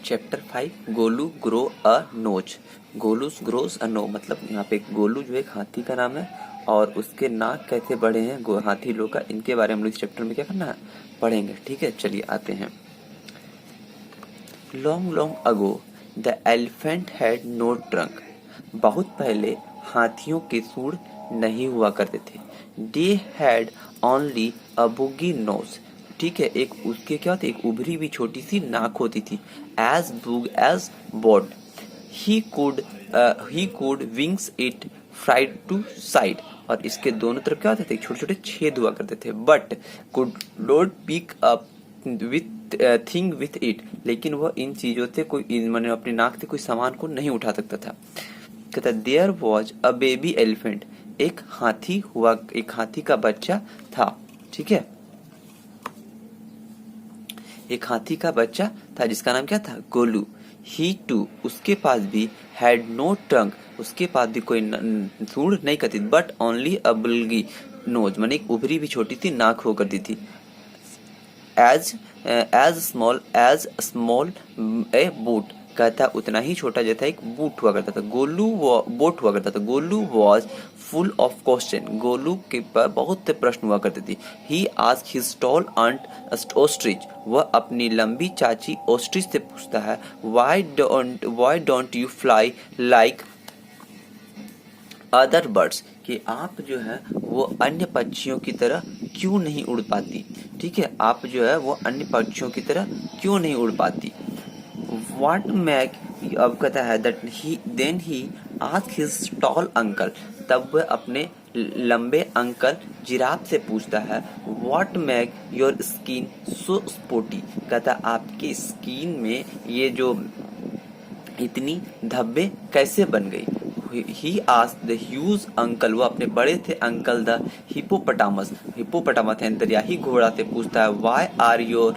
Chapter 5 Golu grow a nose. Golu grows a no मतलब यहाँ पे गोलू जो एक हाथी का नाम है और उसके नाक कैसे बड़े हैं हाथी लोग का, इनके बारे में हम लोग इस चैप्टर में क्या करना है पढ़ेंगे। ठीक है, चलिए आते हैं। Long long ago the elephant had no trunk. बहुत पहले हाथियों के सूंड नहीं हुआ करते थे। दे हैड ओनली अ बुगी नोज। ठीक है, एक उसके क्या होती, एक उभरी भी छोटी सी नाक होती थी। As big as boat he could wings it fried to side. और इसके दोनों तरफ क्या होते थे, छोटे छोटे छेद हुआ करते थे। But could not pick up with thing with it, लेकिन वह इन चीजों से कोई मैंने अपनी नाक से कोई सामान को नहीं उठा सकता था। कहता there was a baby elephant. एक हाथी का बच्चा था। ठीक है, एक हाथी का बच्चा था जिसका नाम क्या था, गोलू। ही टू, उसके पास भी हैड नो ट्रंक, उसके पास भी कोई सूंड नहीं करती, बट ओनली अ बुल्गी नोज, माने एक उभरी भी छोटी सी नाक हो करती थी। एज स्मॉल ए बूट, कहता उतना ही छोटा जैसा एक बूट हुआ करता था। बोट हुआ करता था। Golu was full of question, Golu के पास बहुत से प्रश्न हुआ करते थे। He asked his tall aunt ostrich, वह अपनी लंबी चाची ऑस्ट्रिच से पूछता है, why don't you fly like other birds, कि आप जो है वो अन्य पक्षियों की तरह क्यों नहीं उड़ पाती। ठीक है, आप जो है वो अन्य पक्षियों की तरह क्यों नहीं उड़ पाती। व्हाट मैक, अब कहता है that he ask his tall uncle, तब वह अपने लंबे अंकल जिराफ से पूछता है, what make your skin so sporty, कहता आपकी स्किन में ये जो इतनी धब्बे कैसे बन गई। He asked the huge uncle, वो अपने बड़े थे अंकल द हिपोपोटामस दरियाही घोड़ा से पूछता है, why are your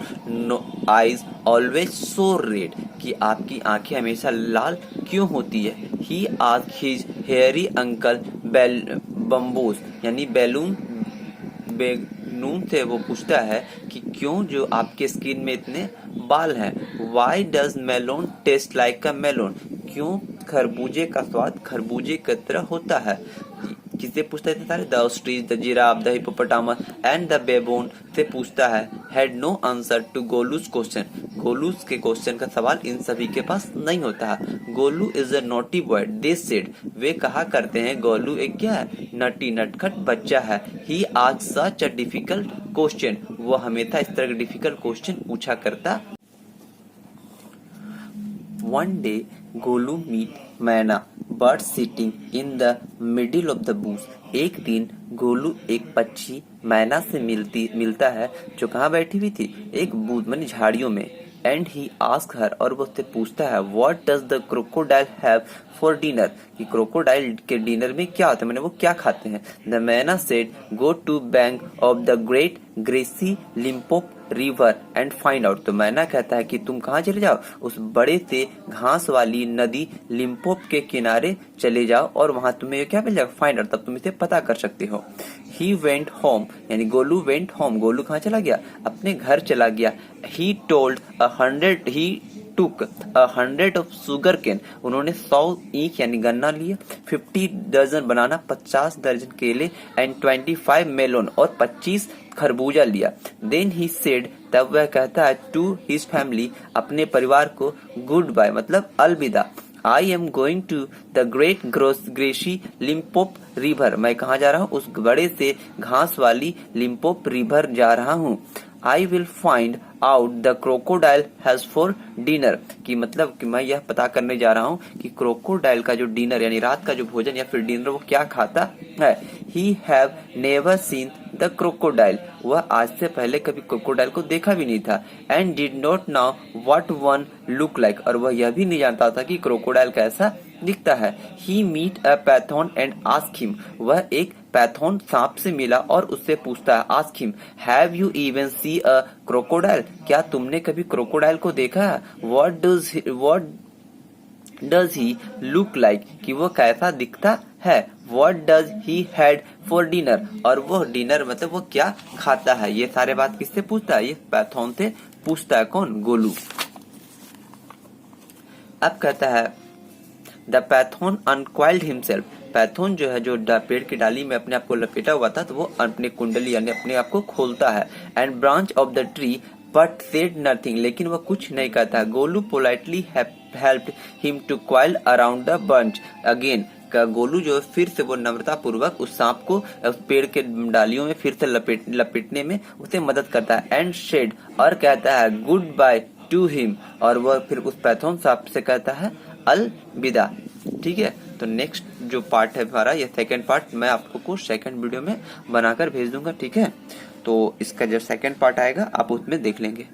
eyes always so red, कि आपकी आंखें हमेशा लाल क्यों होती है। He asked his hairy uncle baboons, यानी बैलून से वो पूछता है कि क्यों जो आपके स्किन में इतने बाल हैं। Why does Malone taste like a Malone, क्यों खरबूजे का स्वाद खरबूजे की तरह होता है। किससे पूछता है सारे, the ostrich, the giraffe, the hippopotamus and the baboon से पूछता है। Had no answer to Golu's question, Golu's के क्वेश्चन का सवाल इन सभी के पास नहीं होता है। Golu is a naughty boy they said, वे कहा करते हैं गोलू एक क्या है, नटी नटखट बच्चा है। ही आज सच अ डिफिकल्ट क्वेश्चन, वो हमेशा इस तरह के डिफिकल्ट क्वेश्चन पूछा करता। One day, Golu meet मैना bird sitting in the middle of the Bush. एक दिन गोलू एक पक्षी मैना से मिलता है जो कहाँ बैठी हुई थी, एक बूथ मानी झाड़ियों में। एंड ही आस्क हर, और वो उससे पूछता है, what does the crocodile have for dinner, कि क्रोकोडाइल के डिनर में क्या होता है, मैंने वो क्या खाते हैं। The myna said, go to bank of the great grassy Limpopo river and find out, तो मैना कहता है कि तुम कहाँ चले जाओ, उस बड़े से घास वाली नदी लिम्पोप के किनारे चले जाओ और वहां तुम्हें क्या मिल जाएगा, फाइंड आउट, तब तुम इसे पता कर सकते हो। ही वेंट होम, यानी गोलू वेंट होम, गोलू कहाँ चला गया, अपने घर चला गया। He told he took 100 of sugar cane, उन्होंने 100 ईख यानी गन्ना लिए, 50 दर्जन बनाना 50 दर्जन केले, एंड 25 मेलोन और 25 खरबूजा लिया। देन ही सेड, तब वह कहता है, टू हिज फैमिली, अपने परिवार को, गुड बाय मतलब अलविदा। I am going to the great grassy Limpopo river, मैं कहाँ जा रहा हूँ, उस बड़े से घास वाली लिम्पोप रिवर जा रहा हूँ। I will find out the crocodile has for dinner, कि मतलब कि मैं यह पता करने जा रहा हूँ कि क्रोकोडाइल का जो डिनर यानी रात का जो भोजन या फिर डिनर वो क्या खाता है। He have never seen the crocodile, वह आज से पहले कभी क्रोकोडाइल को देखा भी नहीं था। And did not know what one look like, और वह यह भी नहीं जानता था कि क्रोकोडाइल कैसा दिखता है। He meet a python and ask him, वह एक पैथॉन सांप से मिला और उससे पूछता है, ask him, have you even see a crocodile, क्या तुमने कभी क्रोकोडाइल को देखा है। What does he look like, कि वो कैसा दिखता है। What does he had for dinner, और वो डिनर मतलब वो क्या खाता है। ये सारे बात किससे पूछता है, ये पैथॉन से पूछता है। कौन, गोलू। अब कहता है द पैथोन अनक्वाइल्ड हिमसेल्फ, पैथोन जो है जो पेड़ की डाली में अपने आप को लपेटा हुआ था, तो वो अपने कुंडली यानी अपने आप को खोलता है। And branch of the tree but said nothing, लेकिन वह कुछ नहीं कहता। Golu politely helped him to coil around the bunch again, का गोलू जो फिर से वो नम्रता पूर्वक उस सांप को उस पेड़ के डालियों में फिर से लपेटने में उसे मदद करता है। एंड शेड, और कहता है गुड बाय टू हिम, और वह फिर उस पैथोन सांप से कहता है अलविदा। ठीक है, तो नेक्स्ट जो पार्ट है हमारा, ये सेकंड पार्ट मैं आपको सेकंड वीडियो में बनाकर भेज दूंगा। ठीक है, तो इसका जब सेकंड पार्ट आएगा आप उसमें देख लेंगे।